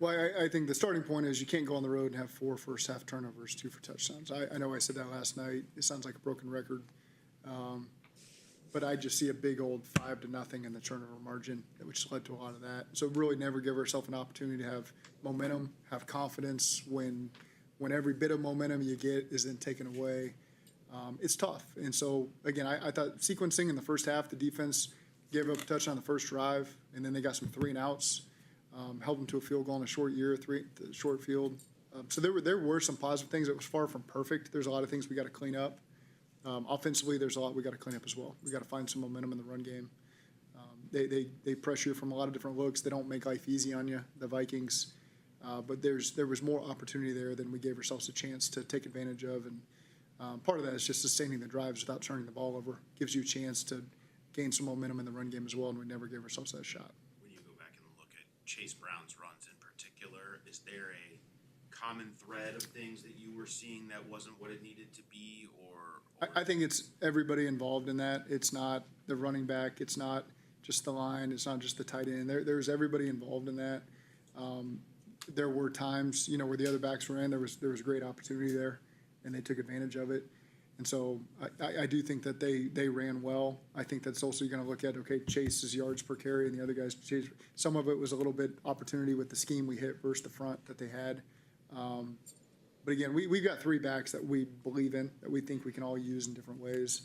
Well, I think the starting point is you can't go on the road and have 4 first-half turnovers, 2 for touchdowns. I know I said that last night. It sounds like a broken record. But I just see a big old 5-0 in the turnover margin, which led to a lot of that. So really never give ourselves an opportunity to have momentum, have confidence when every bit of momentum you get is then taken away. It's tough. And so, again, I thought sequencing in the first half, the defense gave up a touchdown on the first drive, and then they got some 3-and-outs, held them to a field goal in a short short field. So there were some positive things. It was far from perfect. There's a lot of things we got to clean up. Offensively, there's a lot we got to clean up as well. We got to find some momentum in the run game. They pressure you from a lot of different looks. They don't make life easy on you, the Vikings. But there was more opportunity there than we gave ourselves a chance to take advantage of. And part of that is just sustaining the drives without turning the ball over. Gives you a chance to gain some momentum in the run game as well, and we never gave ourselves that shot. When you go back and look at Chase Brown's runs in particular, is there a common thread of things that you were seeing that wasn't what it needed to be, or I think it's everybody involved in that. It's not the running back. It's not just the line. It's not just the tight end. There's everybody involved in that. There were times, where the other backs were in. There was great opportunity there, and they took advantage of it. And so I do think that they ran well. I think that's also you're going to look at, okay, Chase's yards per carry and the other guys. Some of it was a little bit opportunity with the scheme we hit versus the front that they had. But again, we've got 3 backs that we believe in, that we think we can all use in different ways.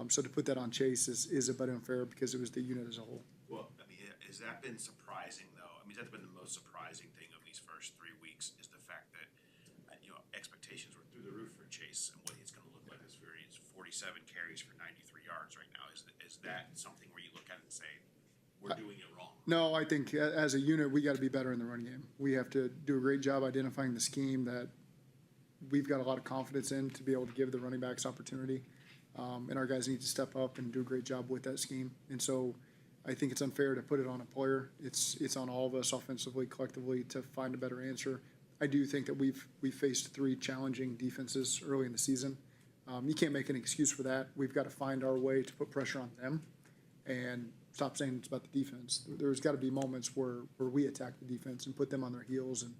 So to put that on Chase is a bit unfair because it was the unit as a whole. Well, I mean, has that been surprising, though? I mean, that's been the most surprising thing of these first 3 weeks is the fact that, expectations were through the roof for Chase and what he's going to look like this year. He's 47 carries for 93 yards right now. Is that something where you look at it and say, we're doing it wrong? No, I think as a unit, we got to be better in the run game. We have to do a great job identifying the scheme that we've got a lot of confidence in to be able to give the running backs opportunity. And our guys need to step up and do a great job with that scheme. And so I think it's unfair to put it on a player. It's on all of us offensively, collectively, to find a better answer. I do think that we've faced 3 challenging defenses early in the season. You can't make an excuse for that. We've got to find our way to put pressure on them and stop saying it's about the defense. There's got to be moments where we attack the defense and put them on their heels, and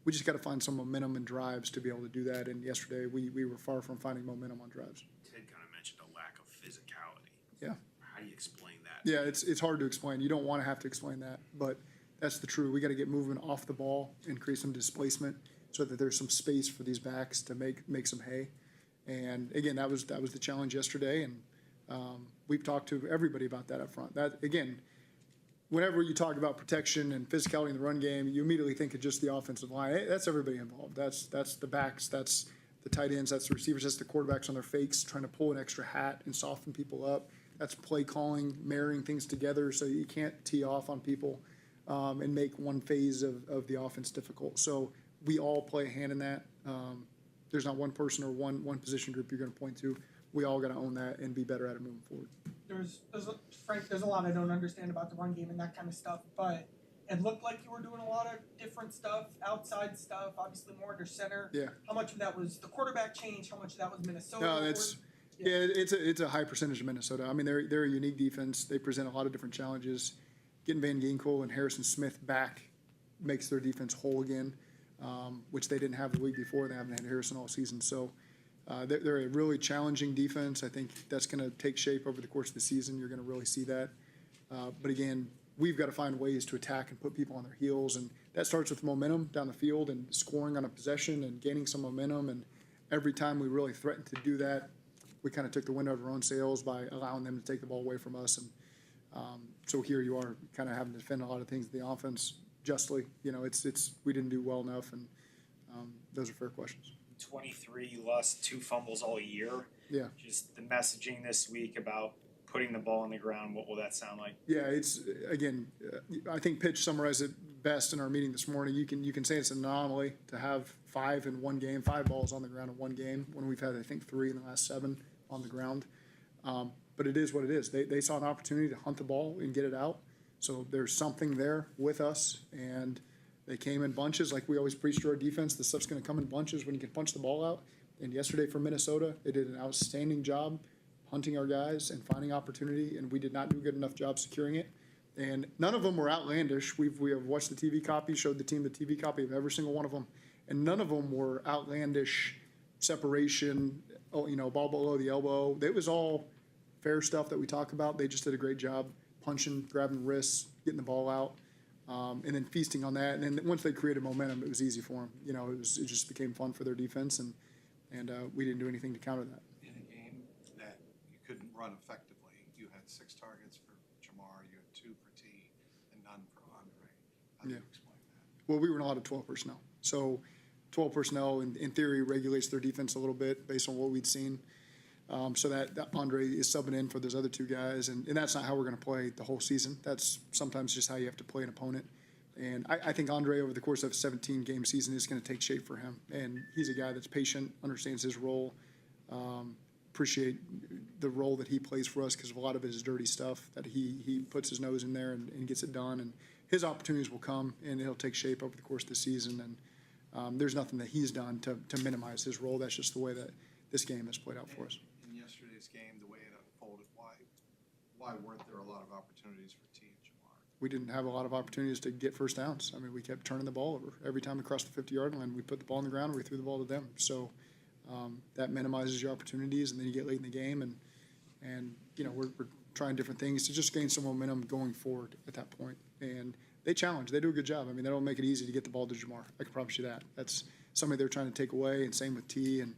we just got to find some momentum and drives to be able to do that. And yesterday we were far from finding momentum on drives. Ted kind of mentioned a lack of physicality. Yeah. How do you explain that? Yeah, it's hard to explain. You don't want to have to explain that, but that's the truth. We got to get movement off the ball and create some displacement so that there's some space for these backs to make some hay. And again, that was the challenge yesterday, and we've talked to everybody about that up front. That again, whenever you talk about protection and physicality in the run game, you immediately think of just the offensive line. Hey, that's everybody involved. That's the backs. That's the tight ends. That's the receivers. That's the quarterbacks on their fakes trying to pull an extra hat and soften people up. That's play calling, marrying things together so you can't tee off on people and make one phase of the offense difficult. So we all play a hand in that. There's not one person or one position group you're going to point to. We all got to own that and be better at it moving forward. There's a lot I don't understand about the run game and that kind of stuff, but it looked like you were doing a lot of different stuff, outside stuff, obviously more under center. Yeah. How much of that was the quarterback change? How much of that was Minnesota? No, it's a high percentage of Minnesota. I mean, they're a unique defense. They present a lot of different challenges. Getting Van Ginkel and Harrison Smith back makes their defense whole again, which they didn't have the week before. They haven't had Harrison all season. So they're a really challenging defense. I think that's going to take shape over the course of the season. You're going to really see that. But again, we've got to find ways to attack and put people on their heels. And that starts with momentum down the field and scoring on a possession and gaining some momentum. And every time we really threatened to do that, we kind of took the wind out of our own sails by allowing them to take the ball away from us. And so here you are kind of having to defend a lot of things in the offense justly. We didn't do well enough, and those are fair questions. 23, you lost 2 fumbles all year. Yeah. Just the messaging this week about putting the ball on the ground, what will that sound like? Yeah, it's again, I think Pitch summarized it best in our meeting this morning. You can say it's an anomaly to have 5 in one game, 5 balls on the ground in one game when we've had, I think, 3 in the last 7 on the ground. But it is what it is. They saw an opportunity to hunt the ball and get it out. So there's something there with us, and they came in bunches like we always preach to our defense. The stuff's going to come in bunches when you can punch the ball out. And yesterday for Minnesota, they did an outstanding job hunting our guys and finding opportunity, and we did not do a good enough job securing it. And none of them were outlandish. We have watched the TV copy, showed the team the TV copy of every single one of them, and none of them were outlandish separation, ball below the elbow. It was all fair stuff that we talk about. They just did a great job punching, grabbing wrists, getting the ball out, and then feasting on that. And then once they created momentum, it was easy for them. It just became fun for their defense, and we didn't do anything to counter that. In a game that you couldn't run effectively, you had 6 targets for Jamar, you had 2 for T, and none for Andre. How do you explain that? Well, we were in a lot of 12 personnel. So 12 personnel, in theory, regulates their defense a little bit based on what we'd seen. So that Andre is subbing in for those other 2 guys, and that's not how we're going to play the whole season. That's sometimes just how you have to play an opponent. And I think Andre, over the course of a 17-game season, is going to take shape for him. And he's a guy that's patient, understands his role, appreciate the role that he plays for us because of a lot of his dirty stuff that he puts his nose in there and gets it done. And his opportunities will come, and it'll take shape over the course of the season. And there's nothing that he's done to minimize his role. That's just the way that this game has played out for us. In yesterday's game, the way it unfolded, why weren't there a lot of opportunities for T and Jamar? We didn't have a lot of opportunities to get first downs. I mean, we kept turning the ball over. Every time we crossed the 50-yard line, we put the ball on the ground and we threw the ball to them. So that minimizes your opportunities, and then you get late in the game, and we're trying different things to just gain some momentum going forward at that point. And they challenge. They do a good job. I mean, they don't make it easy to get the ball to Jamar. I can promise you that. That's somebody they're trying to take away, and same with T. And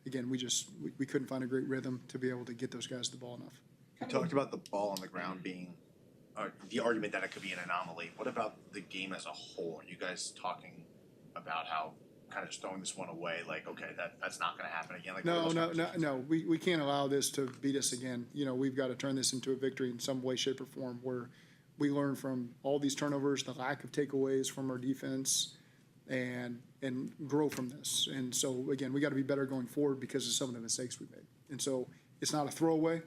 again, we couldn't find a great rhythm to be able to get those guys the ball enough. You talked about the ball on the ground being the argument that it could be an anomaly. What about the game as a whole? Are you guys talking about how kind of just throwing this one away, like, okay, that's not going to happen again? Like, No. We can't allow this to beat us again. We've got to turn this into a victory in some way, shape, or form where we learn from all these turnovers, the lack of takeaways from our defense, and grow from this. And so, again, we got to be better going forward because of some of the mistakes we made. And so it's not a throwaway.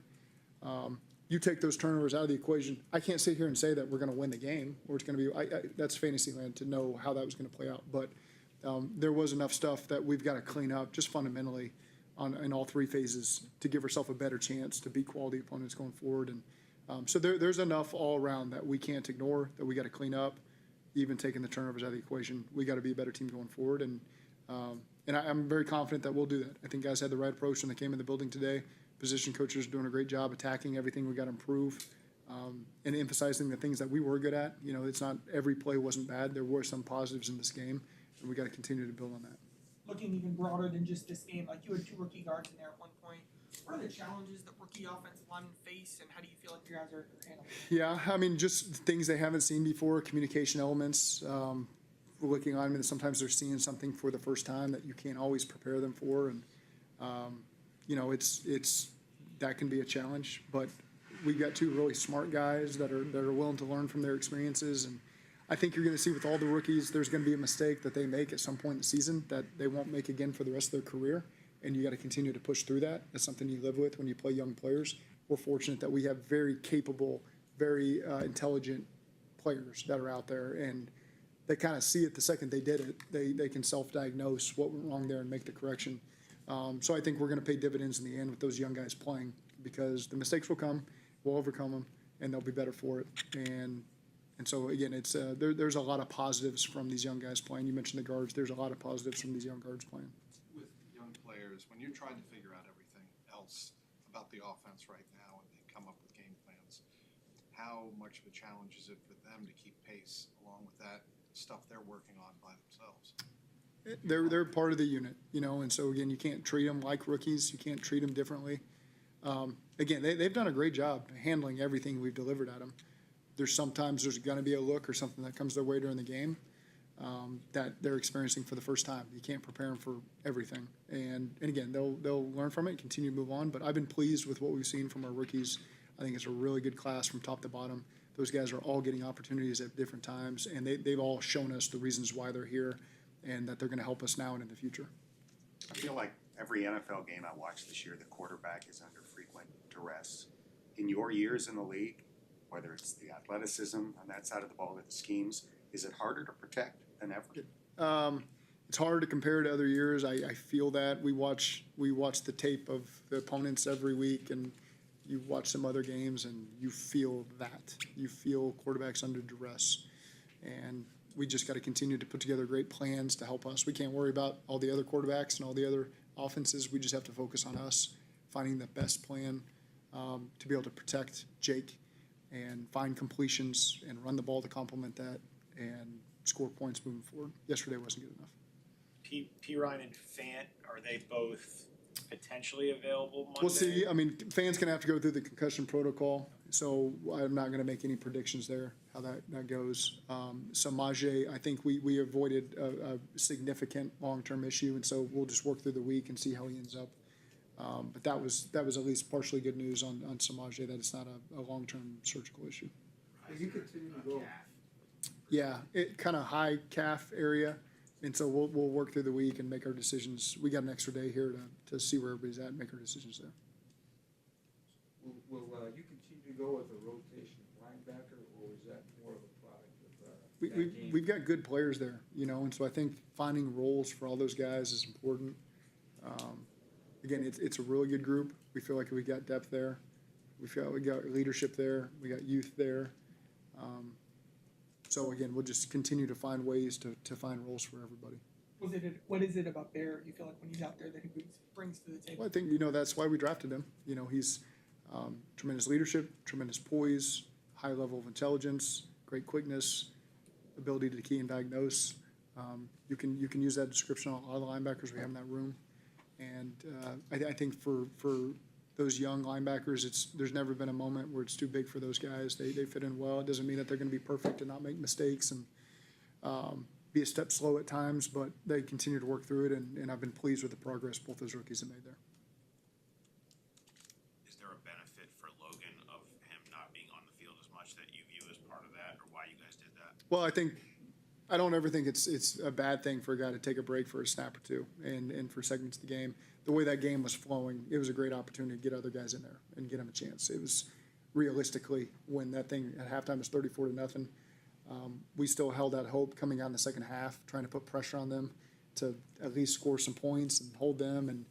You take those turnovers out of the equation. I can't sit here and say that we're going to win the game or it's going to be that's fantasy land to know how that was going to play out. But there was enough stuff that we've got to clean up just fundamentally in all 3 phases to give ourselves a better chance to beat quality opponents going forward. And so there's enough all around that we can't ignore, that we got to clean up. Even taking the turnovers out of the equation, we got to be a better team going forward. And I'm very confident that we'll do that. I think guys had the right approach when they came in the building today. Position coaches are doing a great job attacking everything we got to improve and emphasizing the things that we were good at. It's not every play wasn't bad. There were some positives in this game, and we got to continue to build on that. Looking even broader than just this game, like you had 2 rookie guards in there at one point. What are the challenges that rookie offensive linemen face, and how do you feel like you guys are handling it? Yeah, I mean, just things they haven't seen before, communication elements. Looking on, sometimes they're seeing something for the first time that you can't always prepare them for, and it's that can be a challenge. But we've got 2 really smart guys that are willing to learn from their experiences, and I think you're going to see with all the rookies, there's going to be a mistake that they make at some point in the season that they won't make again for the rest of their career. And you got to continue to push through that. That's something you live with when you play young players. We're fortunate that we have very capable, very intelligent players that are out there, and they kind of see it the second they did it. They can self-diagnose what went wrong there and make the correction. So I think we're going to pay dividends in the end with those young guys playing because the mistakes will come, we'll overcome them, and they'll be better for it. And so again, it's there's a lot of positives from these young guys playing. You mentioned the guards. There's a lot of positives from these young guards playing. With young players, when you're trying to figure out everything else about the offense right now and they come up with game plans, how much of a challenge is it for them to keep pace along with that stuff they're working on by themselves? They're part of the unit, and so again, you can't treat them like rookies. You can't treat them differently. Again, they've done a great job handling everything we've delivered at them. Sometimes there's going to be a look or something that comes their way during the game that they're experiencing for the first time. You can't prepare them for everything, and again, they'll learn from it and continue to move on. But I've been pleased with what we've seen from our rookies. I think it's a really good class from top to bottom. Those guys are all getting opportunities at different times, and they've all shown us the reasons why they're here and that they're going to help us now and in the future. I feel like every NFL game I watched this year, the quarterback is under frequent duress. In your years in the league, whether it's the athleticism on that side of the ball or the schemes, is it harder to protect than ever? It's hard to compare to other years. I feel that we watch the tape of the opponents every week, and You watch some other games and you feel that. You feel quarterbacks under duress. And we just got to continue to put together great plans to help us. We can't worry about all the other quarterbacks and all the other offenses. We just have to focus on us, finding the best plan to be able to protect Jake and find completions and run the ball to complement that and score points moving forward. Yesterday wasn't good enough. P. Ryan and Fant, are they both potentially available Monday? We'll see. I mean, fans can have to go through the concussion protocol, so I'm not going to make any predictions there, how that goes. Samaje, I think we avoided a significant long-term issue, and so we'll just work through the week and see how he ends up. But that was at least partially good news on Samaje, that it's not a long-term surgical issue. As you continue to go, Yeah, it kind of high calf area, and so we'll work through the week and make our decisions. We got an extra day here to see where everybody's at and make our decisions there. will you continue to go as a rotation linebacker, or is that more of a product of that game? We've got good players there, and so I think finding roles for all those guys is important. Again, it's a really good group. We feel like we got depth there. We feel like we got leadership there. We got youth there. So again, we'll just continue to find ways to find roles for everybody. What is it about Bear you feel like when he's out there that he brings to the table? Well, I think, that's why we drafted him. He's tremendous leadership, tremendous poise, high level of intelligence, great quickness, ability to key and diagnose. You can use that description on all the linebackers we have in that room. And I think for those young linebackers, there's never been a moment where it's too big for those guys. They fit in well. It doesn't mean that they're going to be perfect and not make mistakes and be a step slow at times, but they continue to work through it, and I've been pleased with the progress both those rookies have made there. Is there a benefit for Logan of him not being on the field as much that you view as part of that, or why you guys did that? Well, I don't ever think it's a bad thing for a guy to take a break for a snap or two and for segments of the game. The way that game was flowing, it was a great opportunity to get other guys in there and get them a chance. It was realistically, when that thing at halftime was 34-0, we still held out hope coming out in the second half, trying to put pressure on them to at least score some points and hold them, and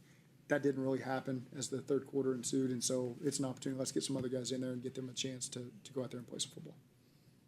that didn't really happen as the third quarter ensued. And so it's an opportunity. Let's get some other guys in there and get them a chance to go out there and play some football.